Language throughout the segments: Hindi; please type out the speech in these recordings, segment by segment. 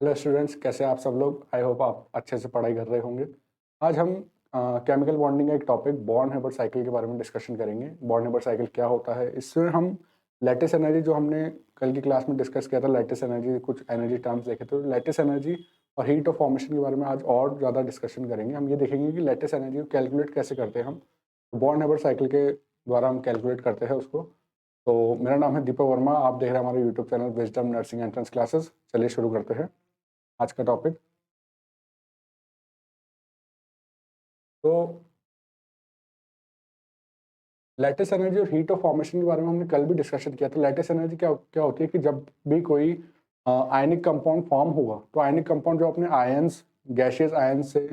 हेलो स्टूडेंट्स, कैसे हैं आप सब लोग। आई होप आप अच्छे से पढ़ाई कर रहे होंगे। आज हम केमिकल बॉन्डिंग का एक टॉपिक बॉर्न हेबर साइकिल के बारे में डिस्कशन करेंगे। बॉर्न हेबर साइकिल क्या होता है, इसमें हम लैटिस एनर्जी जो हमने कल की क्लास में डिस्कस किया था, लैटिस एनर्जी कुछ एनर्जी टर्म्स देखे थे, लैटिस एनर्जी और हीट ऑफ फॉर्मेशन के बारे में आज और ज़्यादा डिस्कशन करेंगे। हम ये देखेंगे कि लैटिस एनर्जी को कैलकुलेट कैसे करते हैं हम। बॉर्न हेबर साइकिल के द्वारा हम कैलकुलेट करते हैं उसको। तो मेरा नाम है दीपक वर्मा, आप देख रहे हैं हमारे YouTube channel wisdom nursing entrance classes. चलिए शुरू करते हैं आज का टॉपिक। तो लैटिस एनर्जी और हीट ऑफ फॉर्मेशन के बारे में हमने कल भी डिस्कशन किया था। लैटिस एनर्जी क्या क्या होती है कि जब भी कोई आयनिक कंपाउंड फॉर्म होगा, तो आयनिक कंपाउंड जो अपने आयंस, गैशियस आयंस से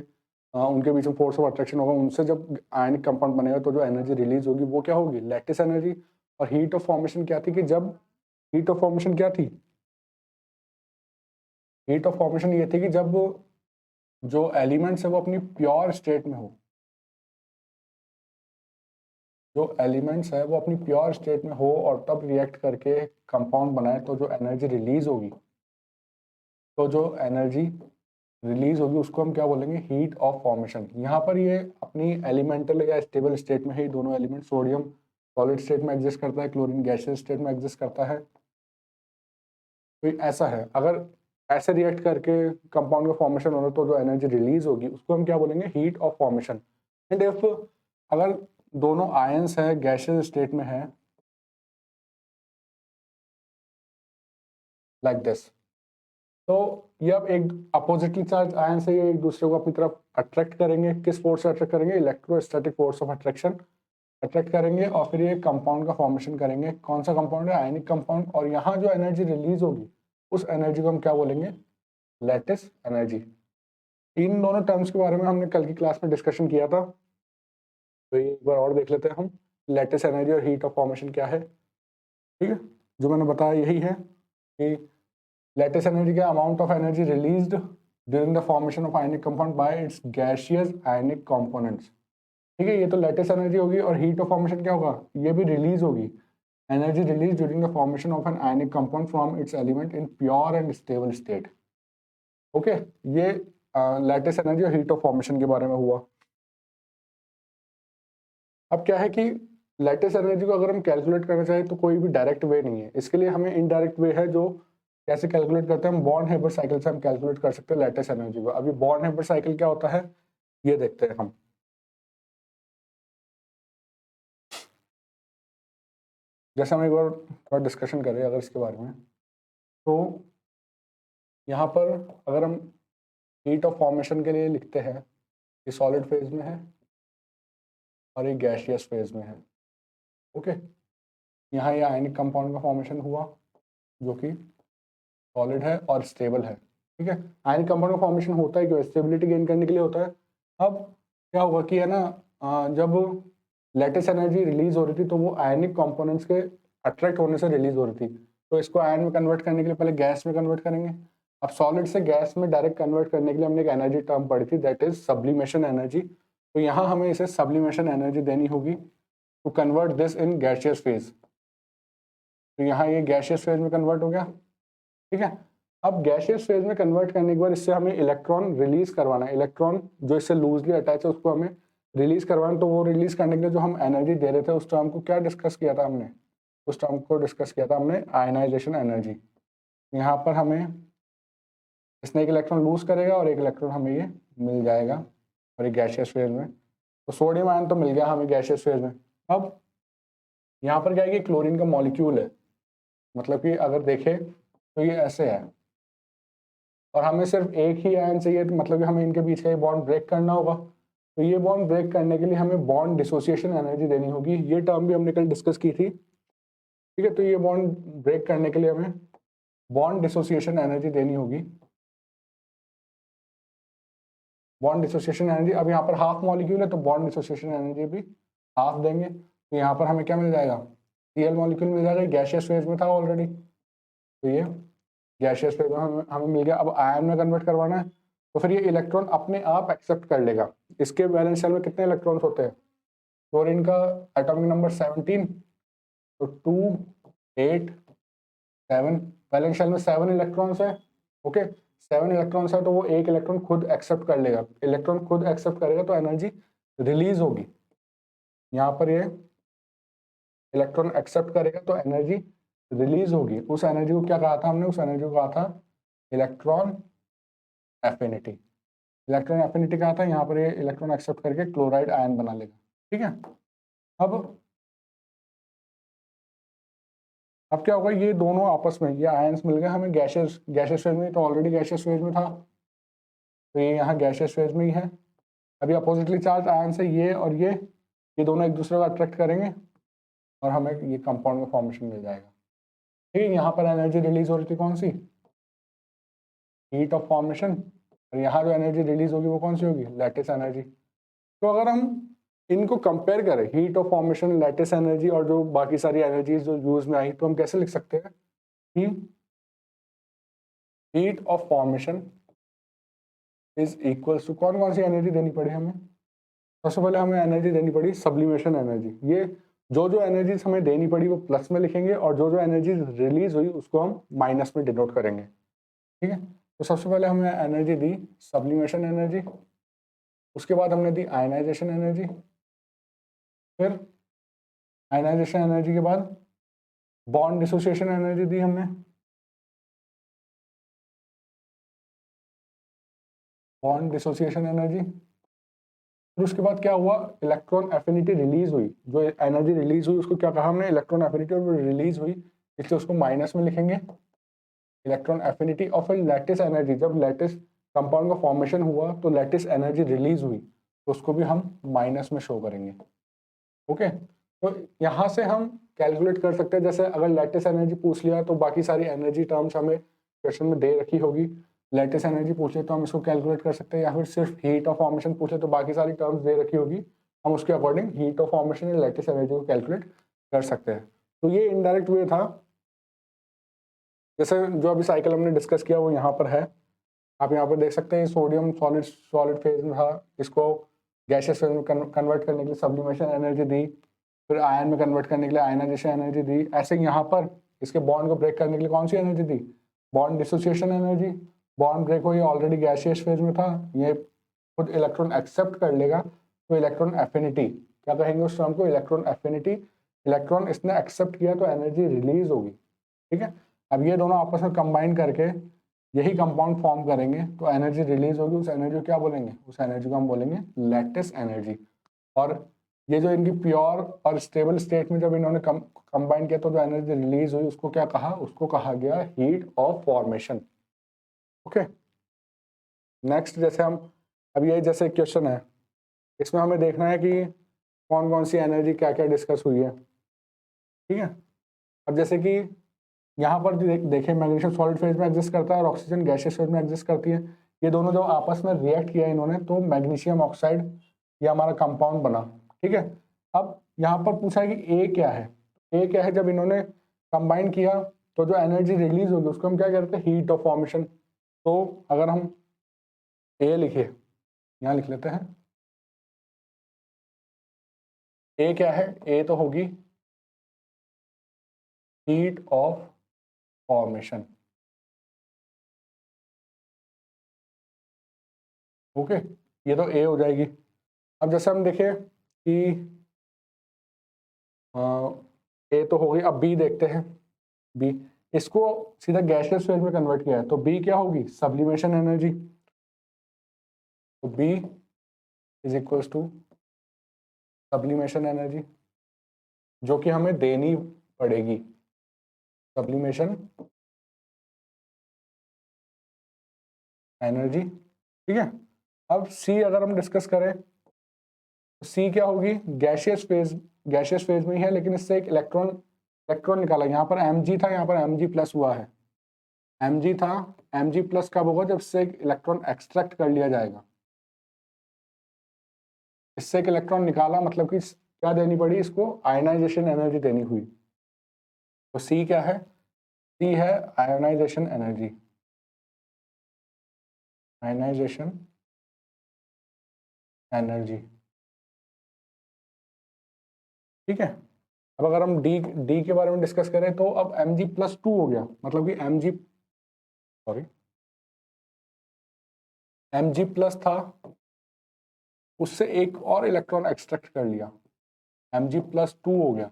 उनके बीच में फोर्स ऑफ अट्रैक्शन होगा, उनसे जब आयनिक कंपाउंड बनेगा तो जो एनर्जी रिलीज होगी वो क्या होगी, लैटिस एनर्जी। और हीट ऑफ फॉर्मेशन क्या थी कि जब हीट ऑफ फॉर्मेशन क्या थी, हीट ऑफ फॉर्मेशन ये थी कि जब जो एलिमेंट्स है वो अपनी प्योर स्टेट में हो, जो एलिमेंट्स है वो अपनी प्योर स्टेट में हो और तब रिएक्ट करके कंपाउंड बनाए, तो जो एनर्जी रिलीज होगी, तो जो एनर्जी रिलीज होगी उसको हम क्या बोलेंगे, हीट ऑफ फॉर्मेशन। यहाँ पर ये अपनी एलिमेंटल या स्टेबल स्टेट में ही दोनों एलिमेंट, सोडियम सॉलिड स्टेट में एग्जिस्ट करता है, क्लोरीन गैसियस स्टेट में एग्जिस्ट करता है। तो ऐसा है, अगर ऐसे रिएक्ट करके कंपाउंड का फॉर्मेशन हो रहा तो जो एनर्जी रिलीज होगी उसको हम क्या बोलेंगे, heat of formation. And if अगर दोनों आयंस है गैसियस स्टेट में है, लाइक दिस, तो ये अब एक अपोजिटली चार्ज आयन से ये एक दूसरे को अपनी तरफ अट्रैक्ट करेंगे। किस फोर्स से अट्रैक्ट करेंगे, electrostatic force of attraction attract करेंगे, और फिर ये कंपाउंड का फॉर्मेशन करेंगे। कौन सा कंपाउंड है, आयनिक कंपाउंड। और यहाँ जो एनर्जी रिलीज होगी उस एनर्जी को हम क्या बोलेंगे, लैटिस एनर्जी। इन दोनों टर्म्स के बारे में हमने कल की क्लास में डिस्कशन किया था, तो ये एक बार और देख लेते हैं हम। लैटिस एनर्जी और हीट ऑफ फॉर्मेशन क्या है, ठीक है। जो मैंने बताया यही है कि lattice energy का amount of energy released during the formation of ionic compound by its gaseous ionic components। ठीक है, ये तो lattice energy होगी। और heat of formation क्या होगा, ये भी रिलीज होगी, energy released during the formation of an ionic compound from its element in pure and stable state। Okay, ये lattice energy और heat of formation के बारे में हुआ। अब क्या है कि lattice energy को अगर हम कैलकुलेट करना चाहें तो कोई भी डायरेक्ट वे नहीं है, इसके लिए हमें इनडायरेक्ट वे है। जो कैसे कैलकुलेट करते हैं, हम बॉर्न हेबर साइकिल से हम कैलकुलेट कर सकते हैं लैटिस एनर्जी को। अभी बॉर्न हेबर साइकिल क्या होता है ये देखते हैं हम। जैसे हम एक बार थोड़ा डिस्कशन करें अगर इसके बारे में, तो यहाँ पर अगर हम हीट ऑफ फॉर्मेशन के लिए लिखते हैं, ये सॉलिड फेज में है और ये गैसियस फेज में है। ओके, यहाँ ये आयनिक कंपाउंड का फॉर्मेशन हुआ जो कि सॉलिड है और स्टेबल है। ठीक है, आयनिक कंपाउंड का फॉर्मेशन होता है क्यों, स्टेबिलिटी गेन करने के लिए होता है। अब क्या होगा कि है ना, जब लैटिस एनर्जी रिलीज हो रही थी तो वो आयनिक कंपोनेंट्स के अट्रैक्ट होने से रिलीज हो रही थी, तो इसको आयन में कन्वर्ट करने के लिए पहले गैस में कन्वर्ट करेंगे। अब सॉलिड से गैस में डायरेक्ट कन्वर्ट करने के लिए हमने एक एनर्जी टर्म पढ़ी थी, दैट इज सब्लिमेशन एनर्जी। तो यहाँ हमें इसे सब्लिमेशन एनर्जी देनी होगी to convert this in gaseous phase. तो यहाँ ये गैसियस फेज में कन्वर्ट हो गया, ठीक है। अब गैसियस फेज में कन्वर्ट करने के बाद इससे हमें इलेक्ट्रॉन रिलीज करवाना है। इलेक्ट्रॉन जो इससे लूजली अटैच है उसको हमें रिलीज करवाना। तो वो रिलीज करने के लिए जो हम एनर्जी दे रहे थे उस टर्म को क्या डिस्कस किया था हमने, उस टर्म को डिस्कस किया था हमने आयनाइजेशन एनर्जी। यहाँ पर हमें इसने एक इलेक्ट्रॉन लूज करेगा और एक इलेक्ट्रॉन हमें ये मिल जाएगा, और ये गैसियस फेज में। तो सोडियम आयन तो मिल गया हमें गैसियस फेज में। अब यहाँ पर क्या है कि क्लोरीन का मॉलिक्यूल है, मतलब कि अगर देखें तो ये ऐसे है, और हमें सिर्फ एक ही आयन चाहिए, तो मतलब कि हमें इनके बीच का ये बॉन्ड ब्रेक करना होगा। तो ये बॉन्ड ब्रेक करने के लिए हमें बॉन्ड डिसोसिएशन एनर्जी देनी होगी। ये टर्म भी हमने कल डिस्कस की थी, ठीक है। तो ये बॉन्ड ब्रेक करने के लिए हमें बॉन्ड डिसोसिएशन एनर्जी देनी होगी, बॉन्ड डिसोसिएशन एनर्जी। अब यहाँ पर हाफ मॉलिक्यूल है तो बॉन्ड डिसोसिएशन एनर्जी भी हाफ देंगे। तो यहाँ पर हमें क्या मिल जाएगा, Cl मॉलिक्यूल मिल जाएगा, गैसियस फेज में था ऑलरेडी, तो ये गैसियस फेज में हमें मिल गया। अब आयन में कन्वर्ट करवाना है, तो फिर ये इलेक्ट्रॉन अपने आप एक्सेप्ट कर लेगा। इसके वैलेंस शेल में कितने इलेक्ट्रॉन्स होते हैं, क्लोरीन का एटॉमिक नंबर 17, तो 2 8 7, वैलेंस शेल में 7 इलेक्ट्रॉन्स है। ओके, 7 इलेक्ट्रॉन्स है तो वो एक इलेक्ट्रॉन खुद एक्सेप्ट कर लेगा, इलेक्ट्रॉन खुद एक्सेप्ट करेगा तो एनर्जी रिलीज होगी। यहाँ पर ये इलेक्ट्रॉन एक्सेप्ट करेगा तो एनर्जी रिलीज होगी। उस एनर्जी को क्या कहा था हमने? उस एनर्जी को कहा था इलेक्ट्रॉन एफिनिटी। इलेक्ट्रॉन एफिनिटी कहा था, यहाँ पर ये इलेक्ट्रॉन एक्सेप्ट करके क्लोराइड आयन बना लेगा। ठीक है, अब क्या होगा, ये दोनों आपस में ये आयंस मिल गए हमें गैसियस फेज में, तो ऑलरेडी गैसियस फेज में था तो ये यहाँ गैसियस फेज में ही है। अभी अपोजिटली चार्ज आयंस है ये और ये दोनों एक दूसरे को अट्रैक्ट करेंगे और हमें ये कंपाउंड का फॉर्मेशन मिल जाएगा। ठीक है, यहाँ पर एनर्जी रिलीज हो रही थी कौन सी? Heat of formation. और यहाँ जो एनर्जी रिलीज होगी वो कौन सी होगी? Lattice energy. तो अगर हम इनको कंपेयर करें, heat of formation, lattice energy और जो बाकी सारी एनर्जीज जो यूज में आई, तो हम कैसे लिख सकते हैं कि heat of formation is equals to, कौन कौन सी एनर्जी देनी पड़ी हमें? सबसे पहले हमें एनर्जी देनी पड़ी सब्लिमेशन एनर्जी। ये जो एनर्जीज हमें देनी पड़ी वो प्लस में लिखेंगे और जो एनर्जी रिलीज हुई उसको हम माइनस में डिनोट करेंगे। ठीक है, तो सबसे पहले हमने एनर्जी दी सब्लिमेशन एनर्जी, उसके बाद हमने दी आयनाइजेशन एनर्जी, फिर आयनाइजेशन एनर्जी के बाद बॉन्ड डिसोसिएशन एनर्जी दी हमने, बॉन्ड डिसोसिएशन एनर्जी। फिर उसके बाद क्या हुआ? इलेक्ट्रॉन एफिनिटी रिलीज हुई। जो एनर्जी रिलीज हुई उसको क्या कहा हमने? इलेक्ट्रॉन एफिनिटी, और वो रिलीज हुई इसलिए उसको माइनस में लिखेंगे, इलेक्ट्रॉन एफिनिटी। और फिर लैटिस एनर्जी, जब लैटिस कंपाउंड का फॉर्मेशन हुआ तो लैटिस एनर्जी रिलीज हुई तो उसको भी हम माइनस में शो करेंगे। ओके, तो यहाँ से हम कैलकुलेट कर सकते हैं, जैसे अगर लैटिस एनर्जी पूछ लिया तो बाकी सारी एनर्जी टर्म्स हमें क्वेश्चन में दे रखी होगी। लैटिस एनर्जी पूछे तो हम इसको कैलकुलेट कर सकते हैं, या फिर सिर्फ हीट ऑफ फॉर्मेशन पूछे तो बाकी सारी टर्म्स दे रखी होगी, हम उसके अकॉर्डिंग हीट ऑफ फॉर्मेशन या लैटिस एनर्जी को कैलकुलेट कर सकते हैं। तो ये इनडायरेक्ट वे था। जैसे जो अभी साइकिल हमने डिस्कस किया वो यहाँ पर है, आप यहाँ पर देख सकते हैं सोडियम सॉलिड फेज में था, इसको गैसियस फेज में कन्वर्ट करने के लिए सब्लिमेशन एनर्जी दी, फिर आयन में कन्वर्ट करने के लिए आयनाइजेशन एनर्जी दी। ऐसे यहाँ पर इसके बॉन्ड को ब्रेक करने के लिए कौन सी एनर्जी दी? Bond dissociation energy. Bond break हो, ये ऑलरेडी गैसियस फेज में था, ये खुद इलेक्ट्रॉन एक्सेप्ट कर लेगा तो इलेक्ट्रॉन एफिनिटी, क्या कहेंगे उस टर्म को? Electron affinity. इलेक्ट्रॉन इसने एक्सेप्ट किया तो एनर्जी रिलीज होगी। ठीक है, अब ये दोनों आपस में कंबाइन करके यही कंपाउंड फॉर्म करेंगे तो एनर्जी रिलीज होगी। उस एनर्जी को क्या बोलेंगे? उस एनर्जी को हम बोलेंगे लैटिस एनर्जी। और ये जो इनकी प्योर और स्टेबल स्टेट में जब इन्होंने कंबाइन किया तो जो एनर्जी रिलीज हुई उसको क्या कहा? उसको कहा गया heat of formation. Okay, next जैसे हम अब ये जैसे क्वेश्चन है, इसमें हमें देखना है कि कौन कौन सी एनर्जी क्या क्या डिस्कस हुई है। ठीक है, अब जैसे कि यहाँ पर देखें मैग्नीशियम सॉलिड फेज में एग्जिस्ट करता है और ऑक्सीजन गैसियस फेज में एग्जिस्ट करती है। ये दोनों जब आपस में रिएक्ट किया इन्होंने तो मैग्नीशियम ऑक्साइड ये हमारा कंपाउंड बना। ठीक है, अब यहाँ पर पूछा है कि ए क्या है? ए क्या है? जब इन्होंने कंबाइन किया तो जो एनर्जी रिलीज होगी उसको हम क्या कहते हैं? Heat of formation. तो अगर हम ए लिखे, यहाँ लिख लेते हैं, ए क्या है? ए तो होगी हीट ऑफ फॉर्मेशन। ओके, ये तो ए हो जाएगी। अब जैसे हम देखें कि ए तो हो गई, अब बी देखते हैं। बी, इसको सीधा गैसियस फेज में कन्वर्ट किया है तो बी क्या होगी? Sublimation energy. तो b is equals to sublimation energy, जो कि हमें देनी पड़ेगी, सब्लिमेशन एनर्जी। ठीक है, अब सी अगर हम डिस्कस करें तो सी क्या होगी? गैसियस फेज में ही है लेकिन इससे एक इलेक्ट्रॉन निकाला। यहाँ पर Mg था, यहाँ पर Mg प्लस हुआ है। Mg था, Mg प्लस कब होगा? जब इससे एक इलेक्ट्रॉन एक्सट्रैक्ट कर लिया जाएगा। इससे एक इलेक्ट्रॉन निकाला मतलब कि क्या देनी पड़ी इसको? आयनाइजेशन एनर्जी देनी हुई। तो सी क्या है? सी है आयनाइजेशन एनर्जी, आयनाइजेशन एनर्जी। ठीक है, अब अगर हम डी के बारे में डिस्कस करें तो अब Mg प्लस 2 हो गया, मतलब कि Mg सॉरी Mg+ था, उससे एक और इलेक्ट्रॉन एक्सट्रैक्ट कर लिया, Mg+2 हो गया।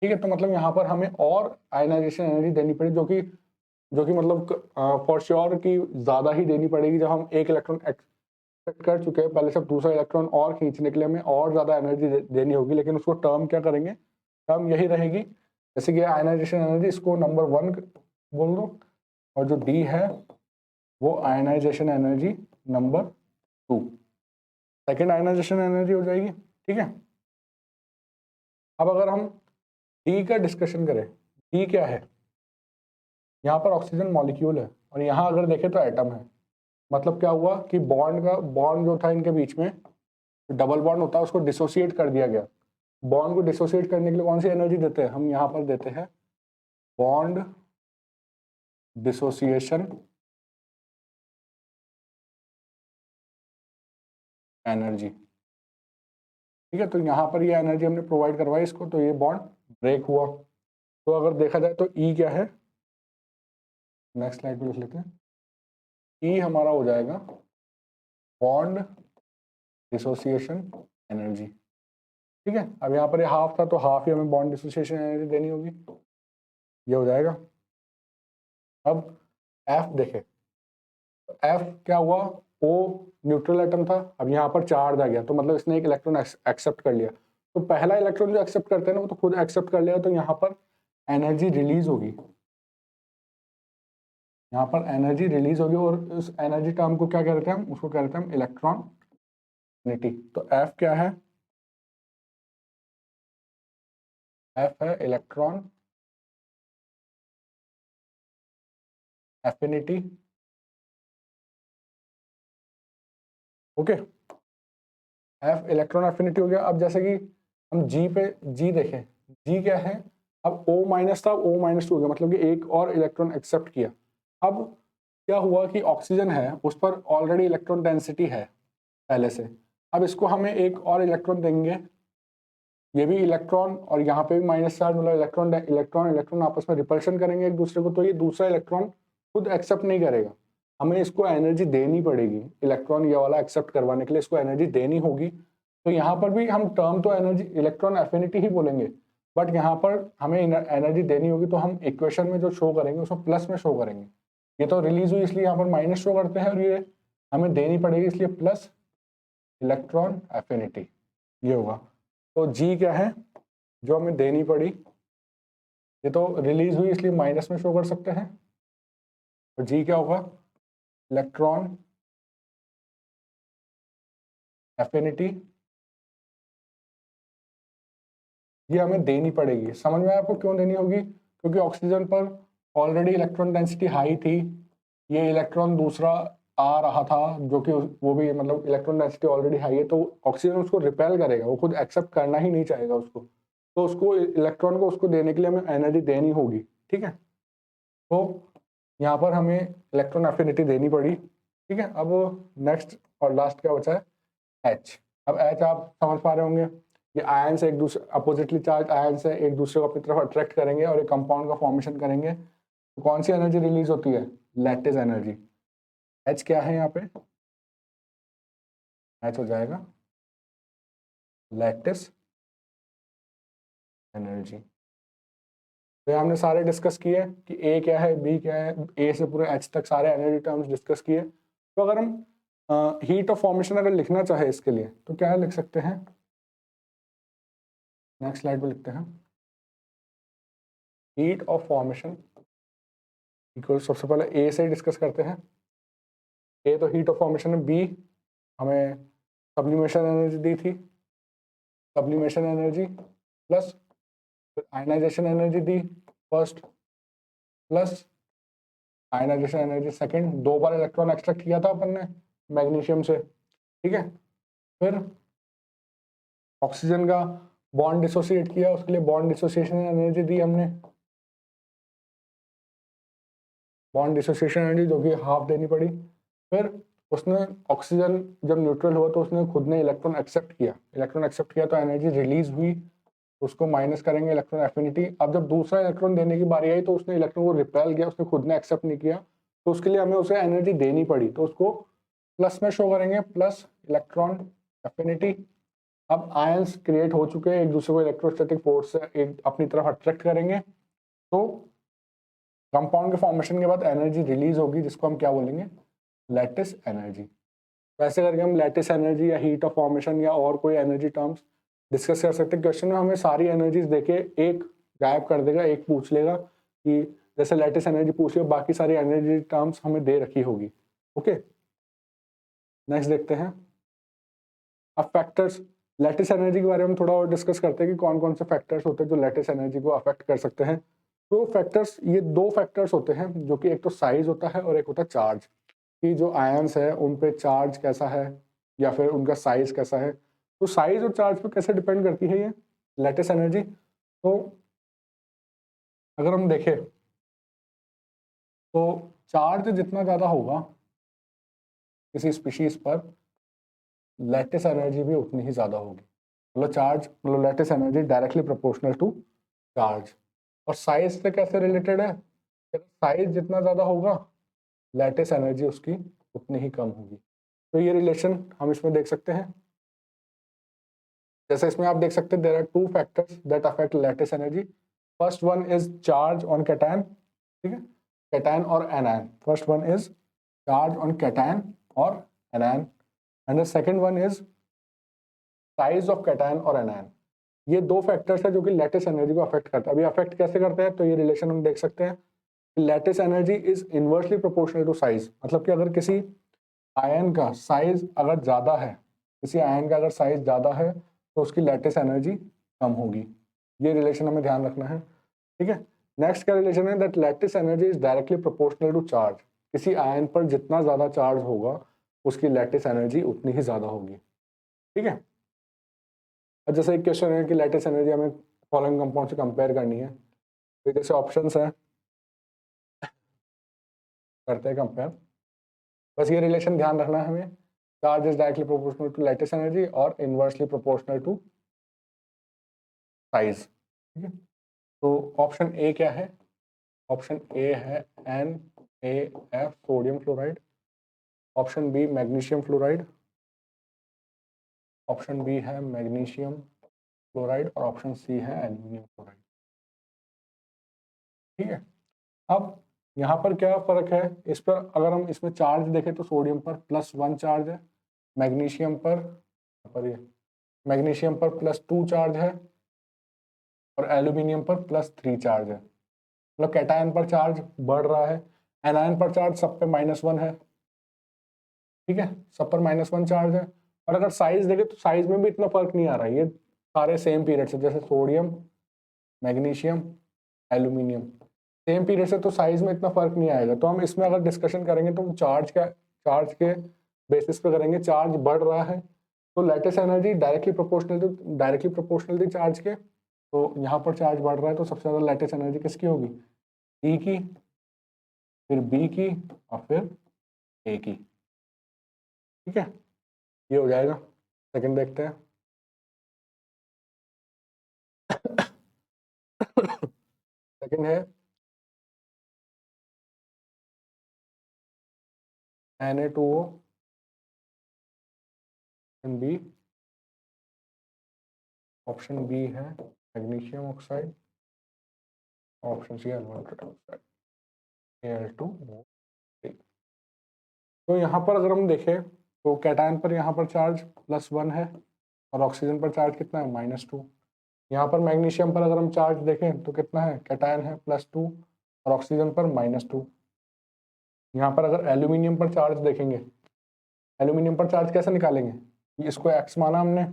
ठीक है, तो मतलब यहाँ पर हमें और आयनाइजेशन एनर्जी देनी पड़ी, जो कि मतलब फॉर श्योर कि ज़्यादा ही देनी पड़ेगी। जब हम एक इलेक्ट्रॉन एक्सट्रैक्ट कर चुके हैं, पहले से दूसरा इलेक्ट्रॉन और खींचने के लिए हमें और ज़्यादा एनर्जी देनी होगी, लेकिन उसको टर्म क्या करेंगे, टर्म यही रहेगी, जैसे कि आयनाइजेशन एनर्जी, इसको नंबर 1 बोल दो, और जो डी है वो ionization energy number 2, second ionization energy हो जाएगी। ठीक है, अब अगर हम डी का डिस्कशन करें, डी क्या है, यहाँ पर ऑक्सीजन मॉलिक्यूल है और यहाँ अगर देखें तो एटम है। मतलब क्या हुआ कि बॉन्ड जो था इनके बीच में, डबल बॉन्ड होता है, उसको डिसोसिएट कर दिया गया। बॉन्ड को डिसोसिएट करने के लिए कौन सी एनर्जी देते हैं, हम यहाँ पर देते हैं बॉन्ड डिसोसिएशन एनर्जी। ठीक है, तो यहाँ पर ये एनर्जी हमने प्रोवाइड करवाई इसको, तो ये बॉन्ड ब्रेक हुआ। तो अगर देखा जाए तो ई क्या है, नेक्स्ट स्लाइड पे लिख लेते हैं, ई हमारा हो जाएगा बॉन्ड डिसोसिएशन एनर्जी। ठीक है, अब यहाँ पर ये हाफ था, तो हाफ ही हमें बॉन्ड डिसोसिएशन एनर्जी देनी होगी, ये हो जाएगा। अब एफ देखे, एफ क्या हुआ, ओ न्यूट्रल एटम था, अब यहाँ पर चार्ज आ गया, तो मतलब इसने एक इलेक्ट्रॉन एक्सेप्ट कर लिया। तो पहला इलेक्ट्रॉन जो एक्सेप्ट करते हैं ना, वो तो खुद एक्सेप्ट कर लेगा, तो यहाँ पर एनर्जी रिलीज होगी, यहाँ पर एनर्जी रिलीज होगी, और उस एनर्जी टर्म को क्या कहते हैं, हम उसको कहते हैं इलेक्ट्रॉन एफिनिटी। तो एफ क्या है, एफ है electron affinity. Okay, F electron affinity हो गया। अब जैसे कि हम जी पे जी देखें, जी क्या है, अब O- था, O-2 हो गया, मतलब कि एक और इलेक्ट्रॉन एक्सेप्ट किया। अब क्या हुआ कि ऑक्सीजन है, उस पर ऑलरेडी इलेक्ट्रॉन डेंसिटी है पहले से, अब इसको हमें एक और इलेक्ट्रॉन देंगे, ये भी इलेक्ट्रॉन और यहाँ पे भी माइनस चार्ज, मतलब इलेक्ट्रॉन इलेक्ट्रॉन इलेक्ट्रॉन आपस में रिपल्शन करेंगे एक दूसरे को, तो ये दूसरा इलेक्ट्रॉन खुद एक्सेप्ट नहीं करेगा, हमें इसको एनर्जी देनी पड़ेगी, इलेक्ट्रॉन ये वाला एक्सेप्ट करवाने के लिए इसको एनर्जी देनी होगी। तो यहाँ पर भी हम टर्म तो एनर्जी इलेक्ट्रॉन एफिनिटी ही बोलेंगे, बट यहाँ पर हमें एनर्जी देनी होगी, तो हम इक्वेशन में जो शो करेंगे उसको प्लस में शो करेंगे। ये तो रिलीज हुई इसलिए यहाँ पर माइनस शो करते हैं, और ये हमें देनी पड़ेगी इसलिए प्लस इलेक्ट्रॉन एफिनिटी, ये होगा। तो जी क्या है जो हमें देनी पड़ी, ये तो रिलीज हुई इसलिए माइनस में शो कर सकते हैं, और जी क्या होगा, इलेक्ट्रॉन एफिनिटी, ये हमें देनी पड़ेगी। समझ में आया आपको क्यों देनी होगी, क्योंकि ऑक्सीजन पर ऑलरेडी इलेक्ट्रॉन डेंसिटी हाई थी, ये इलेक्ट्रॉन दूसरा आ रहा था जो कि वो भी मतलब इलेक्ट्रॉन डेंसिटी ऑलरेडी हाई है, तो ऑक्सीजन उसको रिपेल करेगा, वो खुद एक्सेप्ट करना ही नहीं चाहेगा उसको, तो उसको इलेक्ट्रॉन को उसको देने के लिए हमें एनर्जी देनी होगी। ठीक है, तो यहाँ पर हमें इलेक्ट्रॉन एफिनिटी देनी पड़ी। ठीक है, अब नेक्स्ट और लास्ट क्या बचा है, एच। अब एच आप समझ पा रहे होंगे, ये आयन से एक दूसरे अपोजिटली चार्ज आयन से एक दूसरे को अपनी तरफ अट्रैक्ट करेंगे और एक कंपाउंड का फॉर्मेशन करेंगे, तो कौन सी एनर्जी रिलीज होती है, लैटिस एनर्जी। एच क्या है यहाँ पे, एच हो जाएगा लैटिस एनर्जी। तो ये हमने सारे डिस्कस किए कि ए क्या है, बी क्या है, ए से पूरे एच तक सारे एनर्जी टर्म्स डिस्कस किए। तो अगर हम हीट ऑफ फॉर्मेशन अगर लिखना चाहे इसके लिए, तो क्या लिख सकते हैं, नेक्स्ट स्लाइड पे लिखते हैं, हीट ऑफ फॉर्मेशन इक्वल, सबसे पहले ए से डिस्कस करते हैं, ए तो हीट ऑफ फॉर्मेशन है, बी हमें सब्लिमेशन एनर्जी दी थी, sublimation energy plus ionization energy दी first, plus ionization energy second, 2 बार इलेक्ट्रॉन एक्सट्रैक्ट किया था अपन ने मैग्नीशियम से। ठीक है, फिर ऑक्सीजन का बॉन्ड डिसोसिएट किया, उसके लिए बॉन्ड डिसोसिएशन एनर्जी दी हमने, बॉन्ड डिसोसिएशन एनर्जी जो कि हाफ देनी पड़ी। फिर उसने ऑक्सीजन जब न्यूट्रल हुआ तो उसने खुद ने इलेक्ट्रॉन एक्सेप्ट किया, इलेक्ट्रॉन एक्सेप्ट किया तो एनर्जी रिलीज हुई, उसको माइनस करेंगे इलेक्ट्रॉन एफिनिटी। अब जब दूसरा इलेक्ट्रॉन देने की बारी आई तो उसने इलेक्ट्रॉन को रिपेल किया, उसने खुद ने एक्सेप्ट नहीं किया, तो उसके लिए हमें उसे एनर्जी देनी पड़ी, तो उसको प्लस में शो करेंगे, प्लस इलेक्ट्रॉन एफिनिटी। अब आयंस क्रिएट हो चुके हैं, एक दूसरे को इलेक्ट्रोस्टैटिक फोर्स से एक अपनी तरफ अट्रैक्ट करेंगे, तो कंपाउंड के फॉर्मेशन के बाद एनर्जी रिलीज होगी, जिसको हम क्या बोलेंगे, लैटिस एनर्जी। वैसे करके हम लैटिस एनर्जी या हीट ऑफ फॉर्मेशन या और कोई एनर्जी टर्म्स डिस्कस कर सकते हैं। क्वेश्चन में हमें सारी एनर्जीज देके एक गायब कर देगा, एक पूछ लेगा कि जैसे लैटिस एनर्जी पूछ लिया, बाकी सारी एनर्जी टर्म्स हमें दे रखी होगी। ओके, नेक्स्ट देखते हैं। अब फैक्टर्स, लैटिस एनर्जी के बारे में थोड़ा और डिस्कस करते हैं कि कौन कौन से फैक्टर्स होते हैं जो लैटिस एनर्जी को अफेक्ट कर सकते हैं। तो फैक्टर्स, ये दो फैक्टर्स होते हैं, जो कि एक तो साइज होता है और एक होता है चार्ज, कि जो आयंस है उन पे चार्ज कैसा है या फिर उनका साइज कैसा है। तो साइज और चार्ज पे कैसे डिपेंड करती है ये लैटिस एनर्जी। तो अगर हम देखें तो चार्ज जितना ज़्यादा होगा किसी स्पीशीज पर, लैटिस एनर्जी भी उतनी ही ज़्यादा होगी। मतलब चार्ज, मतलब lattice energy directly proportional to charge. और साइज से कैसे रिलेटेड है, साइज जितना ज़्यादा होगा लैटिस एनर्जी उसकी उतनी ही कम होगी। तो ये रिलेशन हम इसमें देख सकते हैं। जैसे इसमें आप देख सकते हैं, there are two factors that affect lattice energy. First one is charge on cation, ठीक है, कैटायन और anion. First one is charge on cation और anion, and the second one is size of cation और एनायन। ये दो फैक्टर्स है जो कि लैटिस एनर्जी को अफेक्ट करता है। अभी अफेक्ट कैसे करते हैं, तो ये रिलेशन हम देख सकते हैं। Lattice energy is inversely proportional to size, मतलब कि अगर किसी आयन का साइज अगर ज़्यादा है, किसी आयन का अगर साइज ज़्यादा है तो उसकी लैटिस एनर्जी कम होगी। ये रिलेशन हमें ध्यान रखना है, ठीक है। नेक्स्ट का रिलेशन है that lattice energy is directly proportional to charge. किसी आयन पर जितना ज़्यादा चार्ज होगा उसकी लैटिस एनर्जी उतनी ही ज़्यादा होगी, ठीक है। अब जैसे एक क्वेश्चन है कि लैटिस एनर्जी हमें फॉलोइंग कंपाउंड से कंपेयर करनी है, तो जैसे ऑप्शंस हैं, करते हैं कंपेयर। बस ये रिलेशन ध्यान रखना है हमें, charge is directly proportional to lattice energy और इनवर्सली प्रोपोर्शनल टू साइज, ठीक है। तो ऑप्शन ए क्या है, ऑप्शन ए है NaF sodium fluoride, option B magnesium fluoride, option B है मैग्नीशियम फ्लोराइड और ऑप्शन सी है एल्यूमिनियम फ्लोराइड, ठीक है। अब यहाँ पर क्या फर्क है, इस पर अगर हम इसमें चार्ज देखें तो सोडियम पर +1 चार्ज है, मैग्नीशियम पर ये मैग्नीशियम पर +2 चार्ज है और एल्यूमिनियम पर +3 चार्ज है। मतलब कैटायन पर चार्ज बढ़ रहा है, एनायन पर चार्ज सब पे -1 है, ठीक है, सब पर -1 चार्ज है। और अगर साइज देखें तो साइज में भी इतना फर्क नहीं आ रहा है, ये सारे सेम पीरियड से, जैसे sodium, magnesium, aluminium same period से, तो साइज में इतना फर्क नहीं आएगा। तो हम इसमें अगर डिस्कशन करेंगे तो चार्ज के बेसिस पे करेंगे। चार्ज बढ़ रहा है तो लैटिस एनर्जी डायरेक्टली प्रोपोर्शनल थी चार्ज के, तो यहाँ पर चार्ज बढ़ रहा है तो सबसे ज़्यादा लैटिस एनर्जी किसकी होगी, E की, फिर B की और फिर A की, ठीक है। ये हो जाएगा। सेकंड देखते हैं। सेकंड है Na2O, option B, option B है मैग्नीशियम ऑक्साइड, ऑप्शन सी है अल्यूमिनियम ऑक्साइड, Al2O3। तो यहाँ पर अगर हम देखें तो कैटायन पर यहाँ पर चार्ज +1 है और ऑक्सीजन पर चार्ज कितना है, -2। यहाँ पर मैग्नीशियम पर अगर हम चार्ज देखें तो कितना है, कैटायन है +2 और ऑक्सीजन पर -2। यहाँ पर अगर एल्यूमिनियम पर चार्ज देखेंगे, एल्यूमिनियम पर चार्ज कैसे निकालेंगे, इसको x माना हमने,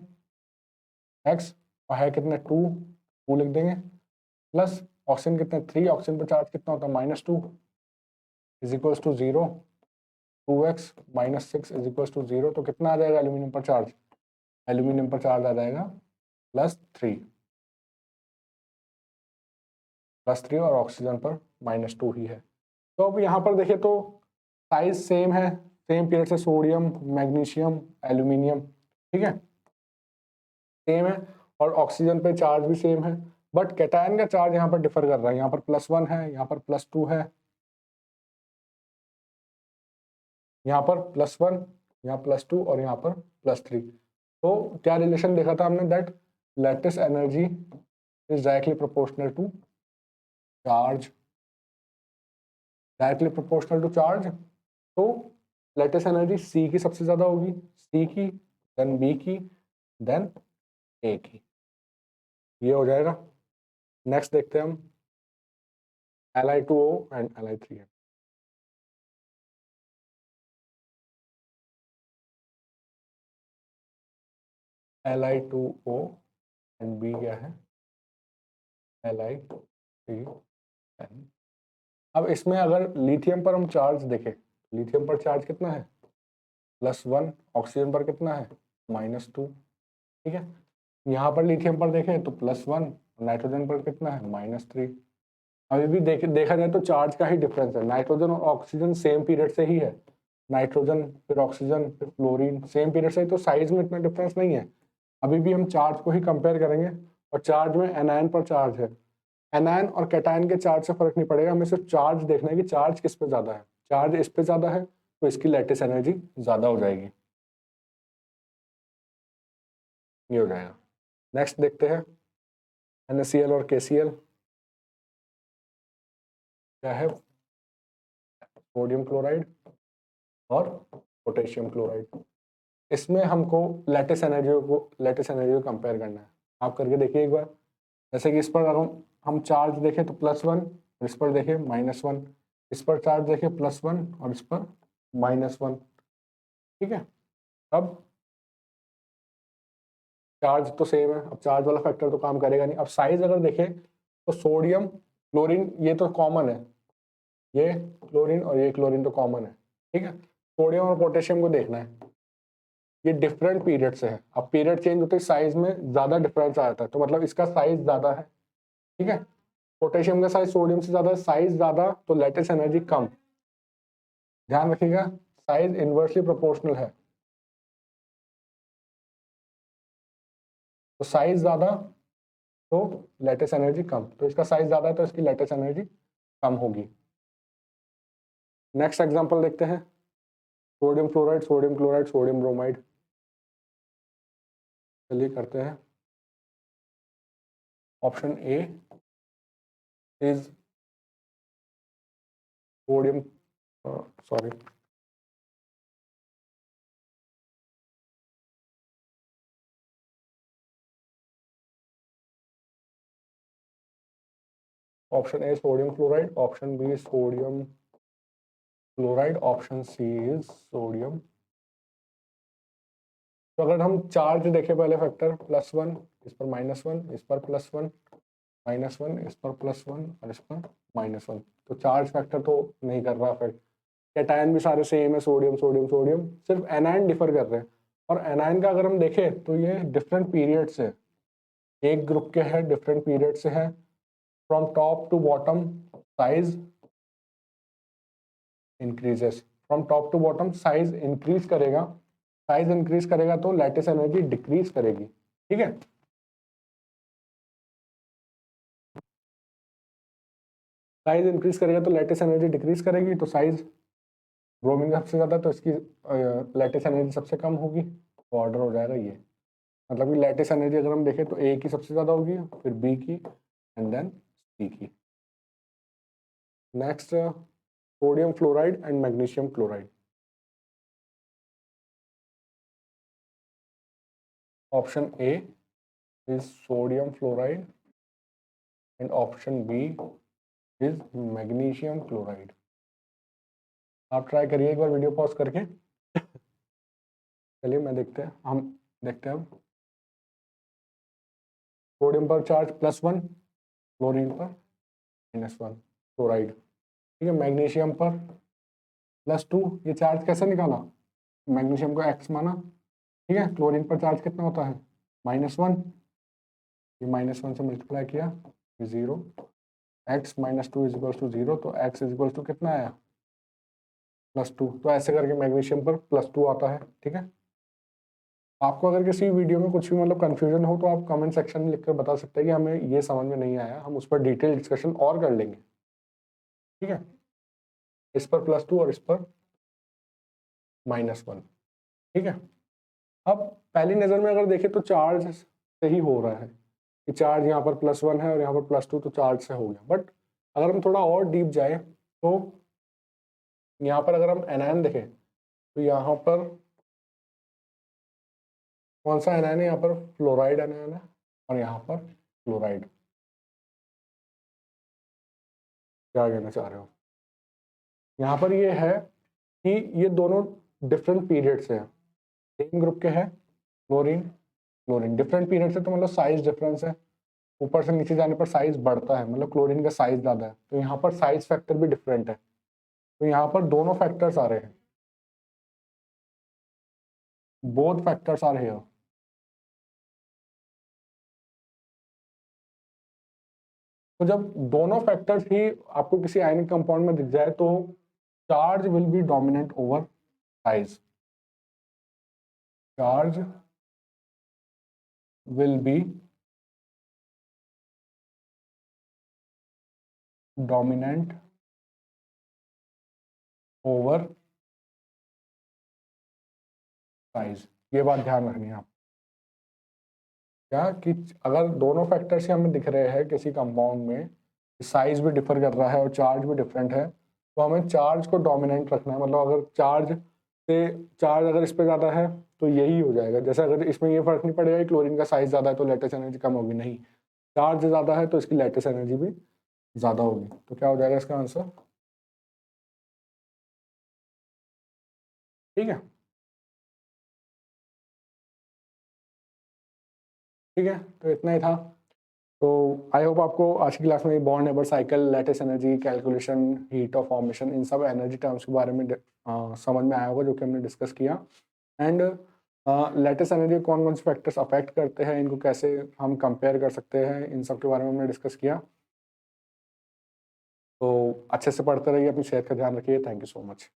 x और है कितने 2 लिख देंगे, प्लस ऑक्सीजन कितने 3, ऑक्सीजन पर चार्ज कितना होता है -2 is equals to 0, 2x -6 is equals to 0। तो कितना आ जाएगा एल्यूमिनियम पर चार्ज, एल्यूमिनियम पर चार्ज आ जाएगा +3 और ऑक्सीजन पर -2 ही है। तो अब यहाँ पर देखिए तो साइज सेम है, सेम पीरियड से सोडियम, मैग्नीशियम, एल्यूमिनियम, ठीक है, सेम है और ऑक्सीजन पे चार्ज भी सेम है, बट कैटायन का चार्ज यहाँ पर डिफर कर रहा है। यहाँ पर +1 है, यहाँ पर +2 है, यहाँ पर +1, यहाँ +2 और यहाँ पर +3। तो क्या रिलेशन देखा था हमने, that lattice energy is directly proportional to charge, directly proportional to charge. तो लैटिस एनर्जी सी की सबसे ज्यादा होगी, सी की, देन बी की, देन ए की, ये हो जाएगा। नेक्स्ट देखते हैं हम Li2O and Li3N। Li2O and B क्या है, Li3N। अब इसमें अगर लिथियम पर हम चार्ज देखें, लिथियम पर चार्ज कितना है, +1, ऑक्सीजन पर कितना है, -2, ठीक है। यहाँ पर लिथियम पर देखें तो +1, नाइट्रोजन पर कितना है, -3। अभी भी देखा जाए तो चार्ज का ही डिफरेंस है, नाइट्रोजन और ऑक्सीजन सेम पीरियड से ही है, नाइट्रोजन फिर ऑक्सीजन फिर फ्लोरीन सेम पीरियड से ही, तो साइज में इतना डिफरेंस नहीं है। अभी भी हम चार्ज को ही कंपेयर करेंगे, और चार्ज में एनायन पर चार्ज है, एनायन और कैटायन के चार्ज से फर्क नहीं पड़ेगा, हमें सिर्फ चार्ज देखना है कि चार्ज किस पे ज्यादा है। चार्ज इस पे ज्यादा है तो इसकी लैटिस एनर्जी ज्यादा हो जाएगी, ये हो जाएगा। नेक्स्ट देखते हैं NaCl और KCl, क्या है, सोडियम क्लोराइड और पोटेशियम क्लोराइड। इसमें हमको लैटिस एनर्जी को कंपेयर करना है। आप करके देखिए एक बार, जैसे कि इस पर अगर हम चार्ज देखें तो +1, इस पर देखें -1, इस पर चार्ज देखें +1 और इस पर -1, ठीक है। अब चार्ज तो सेम है, अब चार्ज वाला फैक्टर तो काम करेगा नहीं। अब साइज अगर देखें तो सोडियम क्लोरीन ये तो कॉमन है, ये क्लोरीन और ये क्लोरीन तो कॉमन है, ठीक है। सोडियम और पोटेशियम को देखना है, ये डिफरेंट पीरियड से है। अब पीरियड चेंज होते ही साइज में ज्यादा डिफरेंस आ जाता है, तो मतलब इसका साइज ज्यादा है, ठीक है। पोटेशियम का साइज सोडियम से ज्यादा है, साइज ज्यादा तो लैटिस एनर्जी कम। ध्यान रखिएगा, साइज इनवर्सली प्रोपोर्शनल है, तो साइज ज्यादा तो लैटिस एनर्जी कम, तो इसका साइज ज्यादा है तो इसकी लैटिस एनर्जी कम होगी। नेक्स्ट एग्जांपल देखते हैं, sodium fluoride, sodium chloride, sodium bromide. चलिए करते हैं। Option A is sodium, sorry, option A sodium chloride, option B sodium chloride, option C is sodium. तो अगर हम चार्ज देखें पहले फैक्टर, +1, इस पर -1, इस पर +1, -1, इस पर +1 और इस पर -1, तो चार्ज फैक्टर तो नहीं कर रहा इफेक्ट। कैटायन भी सारे सेम है, सोडियम सोडियम सोडियम, सिर्फ एनायन डिफर कर रहे हैं। और एनायन का अगर हम देखें तो ये डिफरेंट पीरियड से, एक ग्रुप के हैं डिफरेंट पीरियड से है, from top to bottom size increases, from top to bottom size increase करेगा, साइज इंक्रीज करेगा तो लैटिस एनर्जी डिक्रीज करेगी, ठीक है। साइज इंक्रीज करेगा तो लैटिस एनर्जी डिक्रीज करेगी, तो साइज ब्रोमीन सबसे ज्यादा तो इसकी लैटिस एनर्जी सबसे कम होगी, तो ऑर्डर हो जाएगा ये। मतलब कि लैटिस एनर्जी अगर हम देखें तो ए की सबसे ज्यादा होगी, फिर बी की एंड देन सी की। Next sodium fluoride and magnesium chloride. Option A is sodium fluoride and option B is magnesium chloride. आप ट्राई करिए एक बार वीडियो पॉज करके। चलिए मैं देखते हैं, हम देखते हैं अब। सोडियम पर चार्ज +1, क्लोरीन पर -1, क्लोराइड, ठीक है। मैग्नीशियम पर +2, ये चार्ज कैसे निकाला, मैग्नीशियम को X माना, ठीक है। क्लोरीन पर चार्ज कितना होता है, -1, ये -1 से मल्टीप्लाई किया, 0, x -2 = 0, तो x = कितना आया, +2। तो ऐसे करके मैग्नीशियम पर +2 आता है, ठीक है। आपको अगर किसी वीडियो में कुछ भी मतलब कंफ्यूजन हो तो आप कमेंट सेक्शन में लिखकर बता सकते हैं कि हमें ये समझ में नहीं आया, हम उस पर डिटेल डिस्कशन और कर लेंगे, ठीक है। इस पर +2 और इस पर -1, ठीक है। अब पहली नज़र में अगर देखें तो चार्ज से ही हो रहा है कि चार्ज यहाँ पर +1 है और यहाँ पर +2, तो चार्ज से हो गया। बट अगर हम थोड़ा और डीप जाए तो यहाँ पर अगर हम एनायन देखें तो यहाँ पर कौन सा एनायन है, यहाँ पर फ्लोराइड एनायन है और यहाँ पर क्लोराइड। क्या कहना चाह रहे हो? यहाँ पर ये है कि ये दोनों डिफरेंट पीरियड से हैं, सेम ग्रुप के हैं, क्लोरीन क्लोरीन डिफरेंट पीरियड से, तो मतलब साइज डिफरेंस है, ऊपर से नीचे जाने पर साइज बढ़ता है, मतलब क्लोरीन का साइज ज़्यादा है, तो यहाँ पर साइज फैक्टर भी डिफरेंट है। तो यहाँ पर दोनों फैक्टर्स आ रहे हैं, बोथ फैक्टर्स आर हियर। तो जब दोनों फैक्टर्स ही आपको किसी आयनिक कंपाउंड में दिख जाए तो charge will be dominant over size, charge will be dominant over size. ये बात ध्यान रखनी है आप, क्या कि अगर दोनों फैक्टर्स ही हमें दिख रहे हैं किसी कंपाउंड में, साइज भी डिफर कर रहा है और चार्ज भी डिफरेंट है, तो हमें चार्ज को डोमिनेंट रखना है। मतलब अगर चार्ज अगर इस पे ज़्यादा है तो यही हो जाएगा। जैसे अगर इसमें ये फर्क नहीं पड़ेगा कि क्लोरीन का साइज ज़्यादा है तो लैटिस एनर्जी कम होगी, नहीं, चार्ज ज़्यादा है तो इसकी लैटिस एनर्जी भी ज़्यादा होगी। तो क्या हो जाएगा इसका आंसर? ठीक है, ठीक है, तो इतना ही था। तो आई होप आपको आज की क्लास में बॉन्ड Haber cycle, lattice energy calculation, heat of formation, इन सब एनर्जी टर्म्स के बारे में समझ में आया होगा जो कि हमने डिस्कस किया। एंड लैटिस एनर्जी कौन कौन से फैक्टर्स अफेक्ट करते हैं, इनको कैसे हम कंपेयर कर सकते हैं, इन सब के बारे में हमने डिस्कस किया। तो अच्छे से पढ़ते रहिए, अपनी सेहत का ध्यान रखिए। Thank you so much.